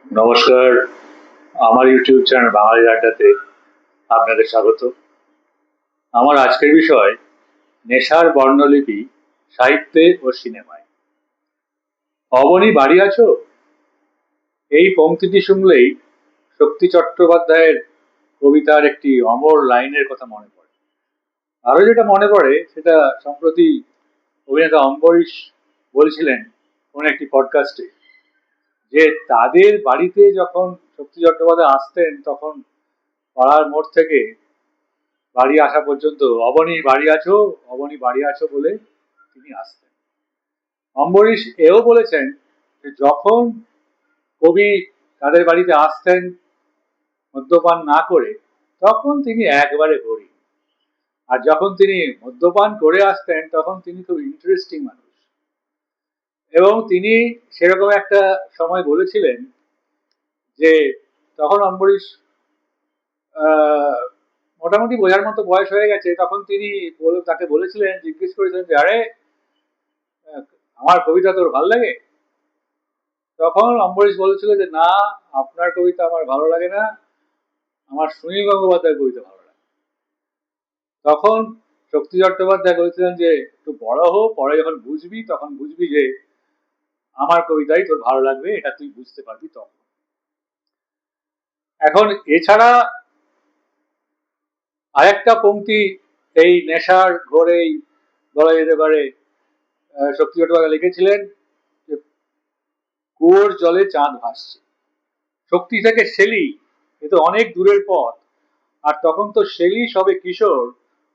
নমস্কার। আমার YouTube channel বাঙালি আড্ডাতে আপনাদের স্বাগত। আমার আজকের বিষয় নেশার বর্ণলিপি সাহিত্যে ও সিনেমায়। অবনী বাড়ি আছো, এই পংক্তিটি শুনলেই শক্তি চট্টোপাধ্যায়ের কবিতার একটি অমর লাইনের কথা মনে পড়ে। আরো যেটা মনে পড়ে সেটা সম্প্রতি অভিনেতা অম্বরীশ বলছিলেন কোন একটি পডকাস্টে, যে তাদের বাড়িতে যখন শক্তি চট্টোপাধ্যায় আসতেন তখন পাড়ার মোড় থেকে বাড়ি আসা পর্যন্ত অবনী বাড়ি আছো, অবনী বাড়ি আছো বলে তিনি আসতেন। অম্বরীশ এও বলেছেন যে যখন কবি তাদের বাড়িতে আসতেন মদ্যপান না করে, তখন তিনি একবারে গরিব, আর যখন তিনি মদ্যপান করে আসতেন তখন তিনি খুব ইন্টারেস্টিং মানুষ। এবং তিনি সেরকম একটা সময় বলেছিলেন যে তখন অম্বরীশ আহ মোটামুটি বোঝার মতো বয়স হয়ে গেছে, তখন তিনি তাকে বলেছিলেন, জিজ্ঞেস করেছিলেন যে আরে আমার কবিতা তোর ভাল লাগে? তখন অম্বরীশ বলেছিল যে না, আপনার কবিতা আমার ভালো লাগে না, আমার সুনীল গঙ্গোপাধ্যায়ের কবিতা ভালো লাগে। তখন শক্তি চট্টোপাধ্যায় বলেছিলেন যে একটু বড় হো, পরে যখন বুঝবি তখন বুঝবি যে আমার কবিতাই তোর ভালো লাগবে, এটা তুই বুঝতে পারবি তখন। এখন এছাড়া আরেকটা পংক্তি এই নেশার ঘোরেই বলা যেতে পারে শক্তি চট্টোপাধ্যায় লিখেছিলেন যে কুয়োর জলে চাঁদ ভাসছে। শক্তি থেকে শেলি এ তো অনেক দূরের পথ, আর তখন তো শেলি সবে কিশোর।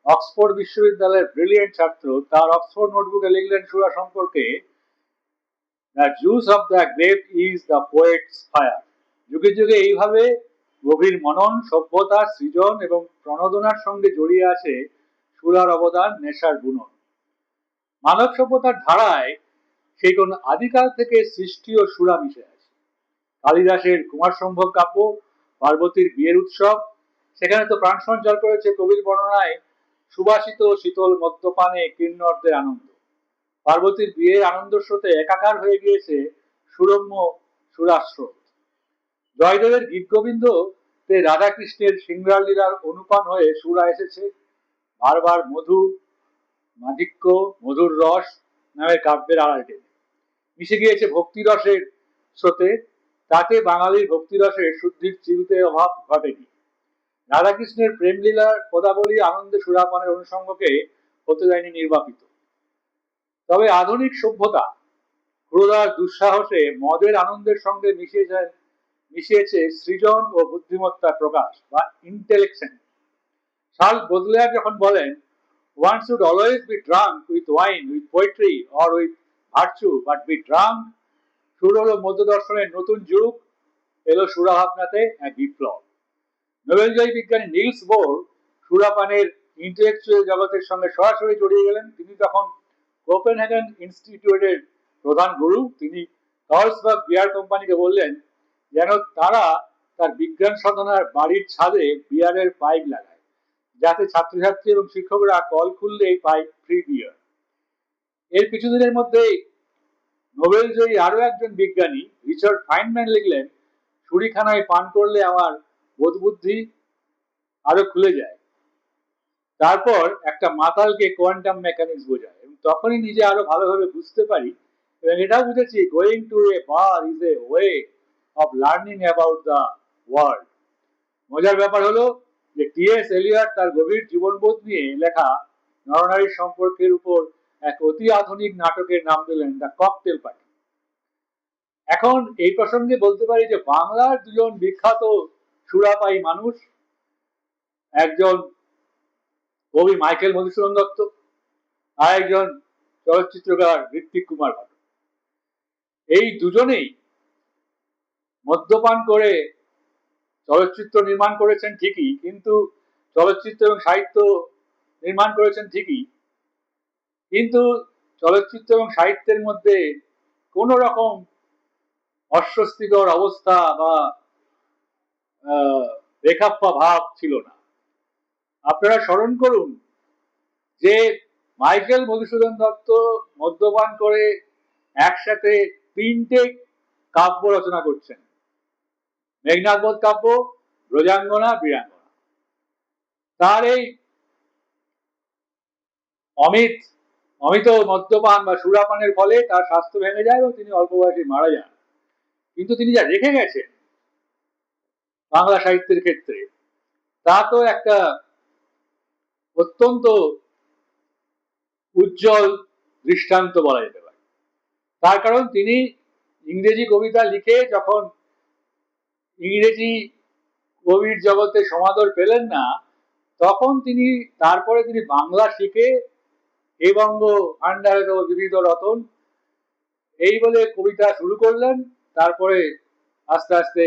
অক্সফোর্ড বিশ্ববিদ্যালয়ের ব্রিলিয়েন্ট ছাত্র, তার অক্সফোর্ড নোটবুকে লিখলেন সুরা সম্পর্কে, the juice of the grape is the poet's fire. যুগে যুগে এইভাবে গভীর মনন, সভ্যতা, সৃজন এবং প্রণোদনার সঙ্গে জড়িয়ে আছে সুরার অবদান, নেশার বুনন। মানব সভ্যতার ধারায় সেই কোন আদিকাল থেকে সৃষ্টি ও সুরা মিশে আছে। কালিদাসের কুমার সম্ভব কাব্য, পার্বতীর বিয়ের উৎসব, সেখানে তো প্রাণ সঞ্চার করেছে কবির বর্ণনায় সুবাসিত শীতল মদ্যপানে কিন্নরদের আনন্দ। পার্বতীর বিয়ের আনন্দ স্রোতে একাকার হয়ে গিয়েছে সুরম্য সুরাস্রোত। জয়দেবের গীতগোবিন্দ তে রাধাকৃষ্ণের সিংহার লীলার অনুপান হয়ে সুরা এসেছে বারবার মধু, মাধিক্য, মধুর রস নামের কাব্যের আড়াল টেনে। মিশে গিয়েছে ভক্তিরসের স্রোতে, তাতে বাঙালির ভক্তিরসের শুদ্ধির চিরুতে অভাব ঘটেনি। রাধাকৃষ্ণের প্রেমলীলার পদাবলী আনন্দে সুরাপানের অনুষঙ্গকে হতে দেয়নি নির্বাপিত। তবে আধুনিক সভ্যতা ক্রোধার দুঃসাহসে মদের আনন্দের সঙ্গে মিশিয়েছে সৃজন ও বুদ্ধিমত্তার প্রকাশ বা ইন্টেলেকশন। চার্লস বোদলেয়ার যখন বলেন, one should always be drunk with wine, with poetry or with virtue, but be drunk, সুর হলো মধ্য দর্শনের নতুন যুগ, এলো সুরা ভাবনাতে এক বিপ্লব। নোবেলজয়ী বিজ্ঞানী নিলস বোর সুরাপানের ইন্টেলেকচুয়াল জগতের সঙ্গে সরাসরি জড়িয়ে গেলেন। তিনি তখন কোপেনহেগেন ইনস্টিটিউটের প্রধান গুরু। তিনি কার্লসবার্গ বিয়ার কোম্পানিকে বললেন যেন তারা তার বিজ্ঞান সাধনার বাড়ির ছাদে বিয়ারের পাইপ লাগায়, যাতে ছাত্রছাত্রী এবং শিক্ষকরা কল খুললেই পাই ফ্রি বিয়ার। এর কিছুদিনের মধ্যেই নোবেলজয়ী আরো একজন বিজ্ঞানী রিচার্ড ফাইনম্যান লিখলেন, ছুরিখানায় পান করলে আমার বোধবুদ্ধি আরো খুলে যায়। তারপর একটা মাতালকে কোয়ান্টাম মেকানিক্স বোঝায়, এবং তখনই নিজে আরো ভালোভাবে বুঝতে পারি এবং এটাও বুঝেছি going to A bar is a way of learning about the world. মজার ব্যাপার হলো যে টি.এস. এলিয়ট তার গভীর জীবনবোধ নিয়ে লেখা নরনারীর সম্পর্কের উপর এক অতি আধুনিক নাটকের নাম দিলেন দ্য ককটেল পার্টি। এখন এই প্রসঙ্গে বলতে পারি যে বাংলার দুজন বিখ্যাত সুরাপায়ী মানুষ, একজন কবি মাইকেল মধুসূদন দত্ত, আর একজন চলচ্চিত্রকার ঋত্বিক কুমার ঘটক। এই দুজনেই মদ্যপান করে চলচ্চিত্র নির্মাণ করেছেন ঠিকই, কিন্তু চলচ্চিত্র এবং সাহিত্য নির্মাণ করেছেন ঠিকই, কিন্তু চলচ্চিত্র এবং সাহিত্যের মধ্যে কোন রকম অস্বস্তিকর অবস্থা বা রেখাপ্পা ভাব ছিল না। আপনারা স্মরণ করুন যে মাইকেল মধুসূদন দত্ত মদ্যপান করে একসাথে তিনটে কাব্য রচনা করছেন, মেঘনাদ বধ কাব্য, ব্রজাঙ্গনা, বীরাঙ্গনা। তার এই অমিত অমিত মদ্যপান বা সুরাপানের ফলে তার স্বাস্থ্য ভেঙে যায় এবং তিনি অল্প বয়সে মারা যান। কিন্তু তিনি যা রেখে গেছেন বাংলা সাহিত্যের ক্ষেত্রে, তা তো একটা অত্যন্ত উজ্জ্বল দৃষ্টান্ত বলা যেতে পারে। তার কারণ তিনি ইংরেজি কবিতা লিখে যখন ইংরেজি কবির জগতে সমাদর পেলেন না, তখন তারপরে তিনি বাংলা শিখে এ বঙ্গ ভান্ডারে বিবিধ রতন এই বলে কবিতা শুরু করলেন। তারপরে আস্তে আস্তে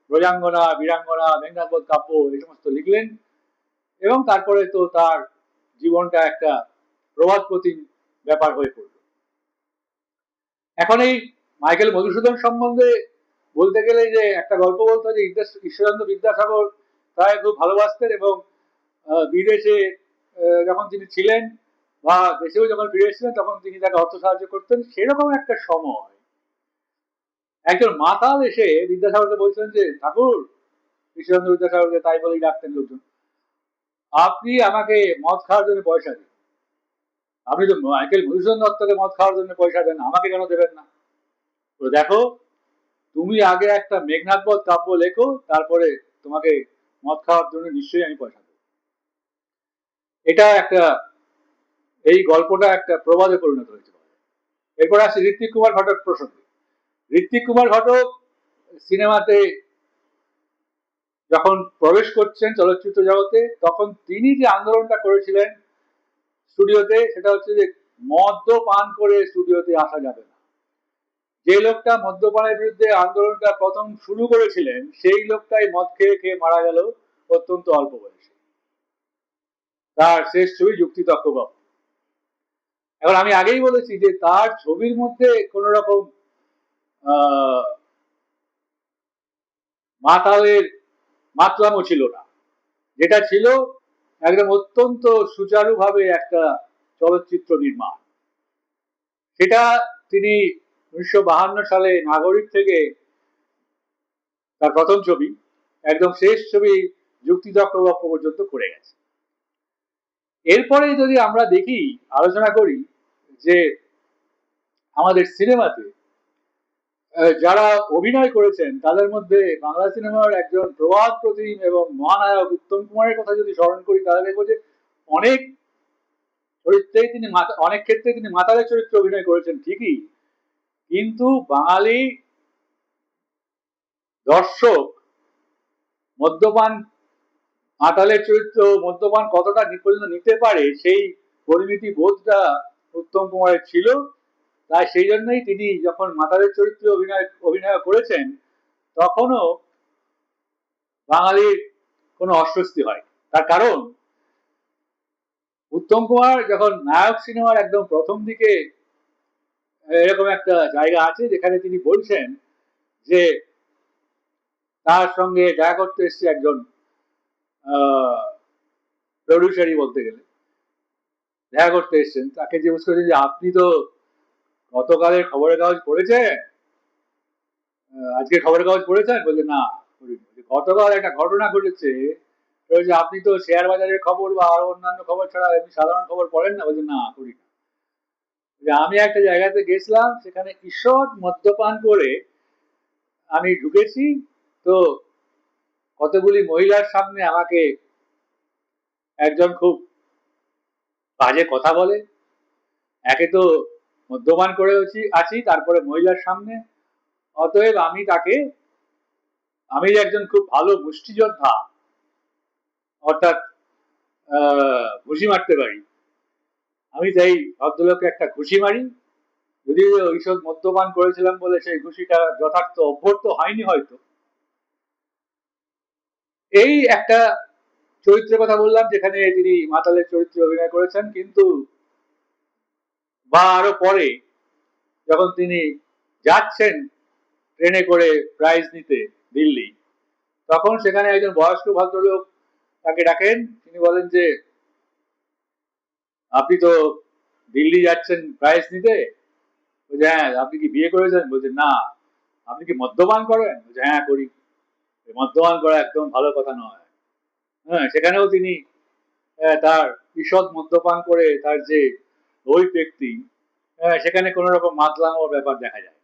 ব্রজাঙ্গনা, বীরাঙ্গনা, মেঘনাদ বধ কাব্য এই সমস্ত লিখলেন এবং তারপরে তো তার জীবনটা একটা প্রবাদ প্রতিম ব্যাপার হয়ে পড়ল। এখন এই মাইকেল মধুসূদন সম্বন্ধে বলতে গেলে যে একটা গল্প বলতে হয় যে ঈশ্বরানন্দ বিদ্যাসাগর তাকে খুব ভালোবাসতেন এবং বিদেশে যখন তিনি ছিলেন বা দেশেও যখন ফিরে এসেছিলেন তখন তিনি তাকে অর্থ সাহায্য করতেন। সেরকম একটা সময় একজন মাতাল এসে বিদ্যাসাগরকে বলছিলেন যে ঠাকুর, ঈশ্বরানন্দ বিদ্যাসাগরকে তাই বলেই ডাকতেন লোকজন, আপনি আমাকে মদ খাওয়ার জন্য পয়সা দিন। আপনি তো মাইকেল মধুসূদন দত্তকে মদ খাওয়ার জন্য পয়সা দেন, আমাকে কেন দেবেন না? তো দেখো, তুমি আগে একটা মেঘনাদ বধ কাব্য লেখো, তারপরে তোমাকে মদ খাওয়ার জন্য নিশ্চয়ই আমি পয়সা দেবো। এটা একটা, এই গল্পটা একটা প্রবাদে পরিণত হয়েছে। এরপর আসছে ঋত্বিক কুমার ঘটক প্রসঙ্গে। ঋত্বিক কুমার ঘটক সিনেমাতে যখন প্রবেশ করছেন চলচ্চিত্র জগতে, তখন তিনি যে আন্দোলনটা করেছিলেন স্টুডিওতে, সেটা হচ্ছে যে মদ্যপান করে স্টুডিওতে আসা যাবে না। যে লোকটা মদ্যপানের বিরুদ্ধে আন্দোলনটা প্রথম শুরু করেছিলেন, সেই লোকটাই মদ খেয়ে খেয়ে মারা গেল অত্যন্ত অল্প বয়সে। তার শেষ ছবি যুক্তিতক্ক গপ। এখন আমি আগেই বলেছি যে তার ছবির মধ্যে কোন রকম মাতালের মাতলামো ছিল না। যেটা ছিল একদম অত্যন্ত সুচারুভাবে একটা চলচ্চিত্র নির্মাণ। সেটা তিনি 1952 সালে নাগরিক থেকে তার প্রথম ছবি একদম শেষ ছবি যুক্তিতক্ক গপ্প পর্যন্ত করে গেছে। এরপরে যদি আমরা দেখি, আলোচনা করি যে আমাদের সিনেমাতে যারা অভিনয় করেছেন তাদের মধ্যে বাংলা সিনেমার একজন প্রবাদ প্রতিম এবং মহানায়ক উত্তম কুমারের কথা যদি স্মরণ করি, তাহলে দেখবো যে অনেক চরিত্রেই তিনি অনেক ক্ষেত্রে তিনি মাতালের চরিত্রে অভিনয় করেছেন ঠিকই, কিন্তু বাঙালি দর্শক মদ্যপান, মাতালের চরিত্র মদ্যপান কতটা পর্যন্ত নিতে পারে সেই পরিমিতি বোধটা উত্তম কুমারের ছিল। তাই সেই জন্যই তিনি যখন মাতালের চরিত্রে অভিনয় করেছেন, তখনও বাঙালির কোনো অস্বস্তি হয়। তার কারণ উত্তম কুমার যখন নায়ক সিনেমার একদম প্রথম দিকে এরকম একটা জায়গা আছে যেখানে তিনি বলছেন যে তার সঙ্গে দেখা করতে এসছে একজন প্রডিউসারই বলতে গেলে দেখা করতে এসছেন, তাকে জিজ্ঞেস করেছেন যে আপনি তো গতকালের খবরের কাগজ পড়েছেন, আজকে খবরের কাগজ পড়েছেন? বলছে না পড়িনি। গতকাল একটা ঘটনা ঘটেছে, আপনি তো শেয়ার বাজারের খবর বা আরো অন্যান্য খবর ছাড়া এমনি সাধারণ খবর পড়েন না? বলছে না পড়ি না। আমি একটা জায়গাতে গেছিলাম, সেখানে ঈশ্বর মদ্যপান করে আমি ঢুকেছি, তো কতগুলি মহিলার সামনে আমাকে একজন খুব বাজে কথা বলে। একে তো মদ্যপান করে আছি, তারপরে মহিলার সামনে, অতএব আমি যে একজন খুব ভালো মুষ্টিযোদ্ধা, অর্থাৎ ঘুষি মারতে পারি, আমি তাই ভদ্রলোককে একটা ঘুষি মারি। যদিও ওইসব মদ্যপান করেছিলাম বলে সেই ঘুষিটা যথার্থ অভ্যর্থ হয়নি হয়তো। এই একটা চরিত্রের কথা বললাম যেখানে তিনি মাতালের চরিত্রে অভিনয় করেছেন, কিন্তু বা আরো পরে যখন তিনি যাচ্ছেন ট্রেনে করে প্রাইজ নিতে দিল্লি, তখন সেখানে একজন বয়স্ক ভদ্রলোক তাকে ডাকেন। তিনি বলেন যে আপনি তো দিল্লি যাচ্ছেন প্রাইজ নিতে? বলছে হ্যাঁ। আপনি কি বিয়ে করেছেন? বলছে না। আপনি কি মদ্যপান করেন? বলছে হ্যাঁ করি। মদ্যপান করা একদম ভালো কথা নয়। হ্যাঁ, সেখানেও তিনি তার ঈষৎ মদ্যপান করে তার যে ওই ব্যক্তি, সেখানে কোন রকম মাতলামোর ব্যাপার দেখা যায়।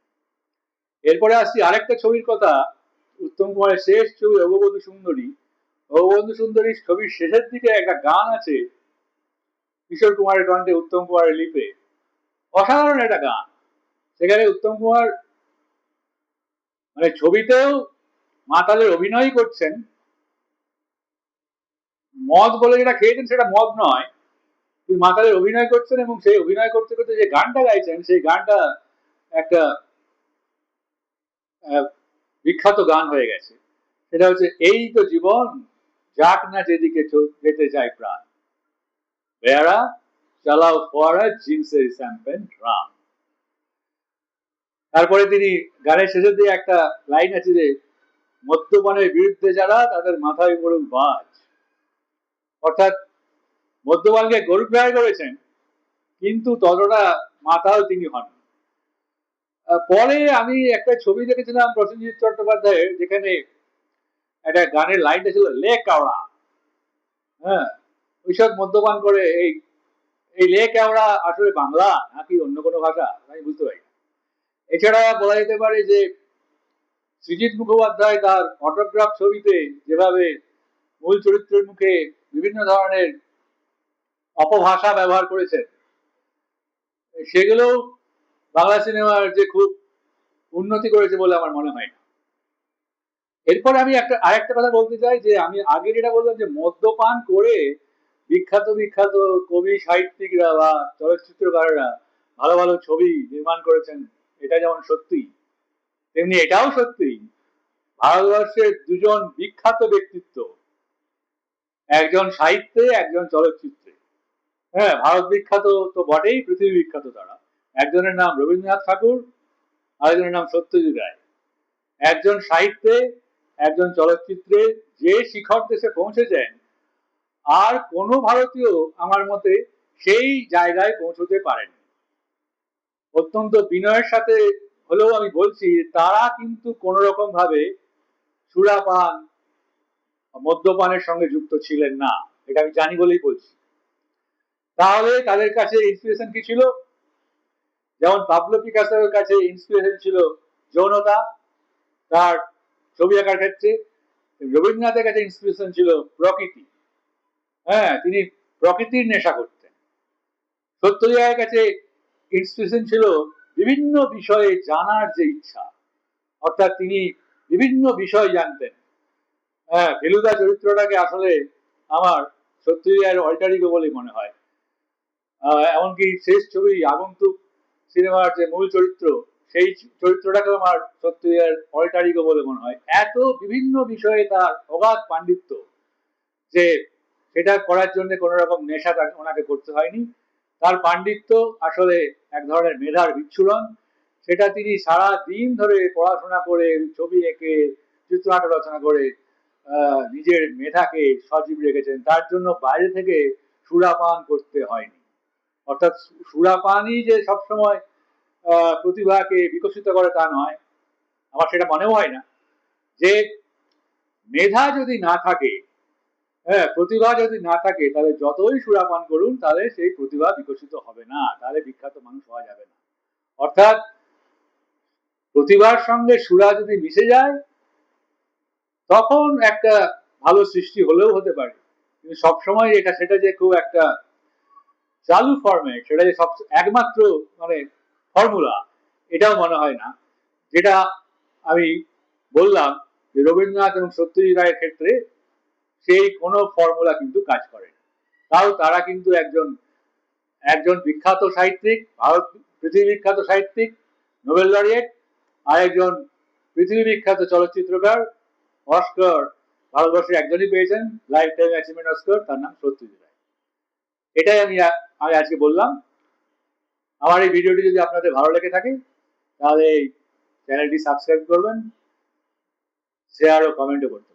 এরপরে আসছি আরেকটা ছবির কথা, উত্তম কুমারের শেষ ছবি অববধূ সুন্দরী। অববধূ সুন্দরী ছবির শেষের দিকে একটা গান আছে কিশোর কুমারের কণ্ঠে, উত্তম কুমারের লিপে, অসাধারণ একটা গান। সেখানে উত্তম কুমার মানে ছবিতেও মাতালের অভিনয় করছেন, মদ বলে যেটা খেয়েছেন সেটা মদ নয়, তিনি মাতালের অভিনয় করছেন, এবং সেই অভিনয় করতে করতে যে গানটা গাইছেন সেই গানটা একটা বিখ্যাত গান হয়ে গেছে। সেটা হচ্ছে, এই তো জীবন যাক না যেদিকে যেতে চায় প্রাণ, বেয়ারা চালাও ফোয়ারা জিন্সের স্যাম্পেন রাম। তারপরে তিনি গানের শেষের দিকে একটা লাইন আছে যে, মদ্যপানের বিরুদ্ধে যারা তাদের মাথায় পড়ুক বাজ। অর্থাৎ মদ্যপানকে গরুগ্রায় করেছেন, কিন্তু ততটা মাতাল তিনি হন। পরে আমি একটা ছবি দেখেছিলাম প্রসেনজিৎ চট্টোপাধ্যায়ের, যেখানে একটা গানের লাইনটা ছিল, লে কাওড়া। হ্যাঁ, ওইসব মদ্যপান করে এই এই লে কেওড়া আসলে বাংলা নাকি অন্য কোনো ভাষা আমি বুঝতে পারি। এছাড়া বলা যেতে পারে যে সৃজিত মুখোপাধ্যায় তার অটোগ্রাফ ছবিতে যেভাবে মূল চরিত্রের মুখে বিভিন্ন ধরনের অপভাষা ব্যবহার করেছেন, সেগুলো বাংলা সিনেমার যে খুব উন্নতি করেছে বলে আমার মনে হয় না। এরপর আমি আরেকটা কথা বলতে চাই, যে আমি আগে যেটা বললাম যে মদ্যপান করে বিখ্যাত বিখ্যাত কবি সাহিত্যিকরা বা চলচ্চিত্রকারেরা ভালো ভালো ছবি নির্মাণ করেছেন, এটা যেমন সত্যি, তেমনি এটাও সত্যি ভারতবর্ষের দুজন বিখ্যাত ব্যক্তিত্ব, একজন সাহিত্যে একজন চলচ্চিত্রে। হ্যাঁ, ভারত বিখ্যাত তো বটেই, পৃথিবী বিখ্যাত তারা। একজনের নাম রবীন্দ্রনাথ ঠাকুর, আরেকজনের নাম সত্যজিৎ রায়। একজন সাহিত্যে একজন চলচ্চিত্রে যে শিখর দেশে পৌঁছেছেন, আর কোন ভারতীয় আমার মতে সেই জায়গায় পৌঁছতে পারেনি। অত্যন্ত বিনয়ের সাথে হলেও আমি বলছি, তারা কিন্তু কোন রকম ভাবে সুরাপান মদ্যপানের সঙ্গে যুক্ত ছিলেন না, এটা আমি জানি বলেই বলছি। তাহলে তাদের কাছে ইন্সপিরেশন কি ছিল? যেমন পাবলো পিকাসোর কাছে ইন্সপিরেশন ছিল যৌনতা তার ছবি আঁকার ক্ষেত্রে, রবীন্দ্রনাথের কাছে ইন্সপিরেশন ছিল প্রকৃতি। হ্যাঁ, তিনি প্রকৃতির নেশা করতেন। সত্যজিৎ রায়ের কাছে ইন্সপিরেশন ছিল বিভিন্ন বিষয়ে জানার যে ইচ্ছা, অর্থাৎ তিনি বিভিন্ন বিষয় জানতেন। হ্যাঁ, ফেলুদা চরিত্রটাকে আসলে আমার সত্যজিৎ রায়ের অল্টার ইগো বলেই মনে হয়। এমনকি শেষ ছবি আগন্তুক সিনেমার যে মূল চরিত্র, সেই চরিত্রটাকে আমার সত্যজিৎ রায়ের অল্টার ইগো বলে মনে হয়। এত বিভিন্ন বিষয়ে তার অগাধ পাণ্ডিত্য যে সেটা করার জন্য কোন রকম নেশা ওনাকে করতে হয়নি। তার পাণ্ডিত্য আসলে এক ধরনের মেধার বিচ্ছুরণ, সেটা তিনি সারা দিন ধরে পড়াশোনা করে, ছবি এঁকে, চিত্রনাট্য রচনা করে নিজের মেধাকে সজীব রেখেছেন। তার জন্য বাইরে থেকে সুরাপান করতে হয়নি। অর্থাৎ সুরাপানই যে সবসময় প্রতিভাকে বিকশিত করে তা নয়, আমার সেটা মনেও হয় না। যে মেধা যদি না থাকে, হ্যাঁ, প্রতিভা যদি না থাকে, তাহলে যতই সুরাপান করুন তাহলে সেই প্রতিভা বিকশিত হবে না, তাহলে বিখ্যাত মানুষ হওয়া যাবে না। অর্থাৎ প্রতিভার সঙ্গে সুরা যদি মিশে যায়, তখন একটা ভালো সৃষ্টি হলেও হতে পারে। কিন্তু সবসময় সেটা যে খুব একটা চালু ফর্মে, সেটা যে সব একমাত্র মানে ফর্মুলা, এটাও মনে হয় না। যেটা আমি বললাম যে রবীন্দ্রনাথ এবং সত্যজিৎ রায়ের ক্ষেত্রে সেই কোনো ফর্মুলা কিন্তু কাজ করে না। তাও তারা কিন্তু একজন একজন বিখ্যাত সাহিত্যিক, ভারত পৃথিবী বিখ্যাত সাহিত্যিক, নোবেল লরিয়েট, আর একজন পৃথিবী বিখ্যাত চলচ্চিত্রকার, অস্কার ভারতবর্ষের একজনই পেয়েছেন, লাইফ টাইম অ্যাচিভমেন্ট অস্কার, তার নাম সত্যজিৎ রায়। এটাই আমি আজকে বললাম। আমার এই ভিডিওটি যদি আপনাদের ভালো লেগে থাকে, তাহলে এই চ্যানেলটি সাবস্ক্রাইব করবেন, শেয়ার ও কমেন্টও করতে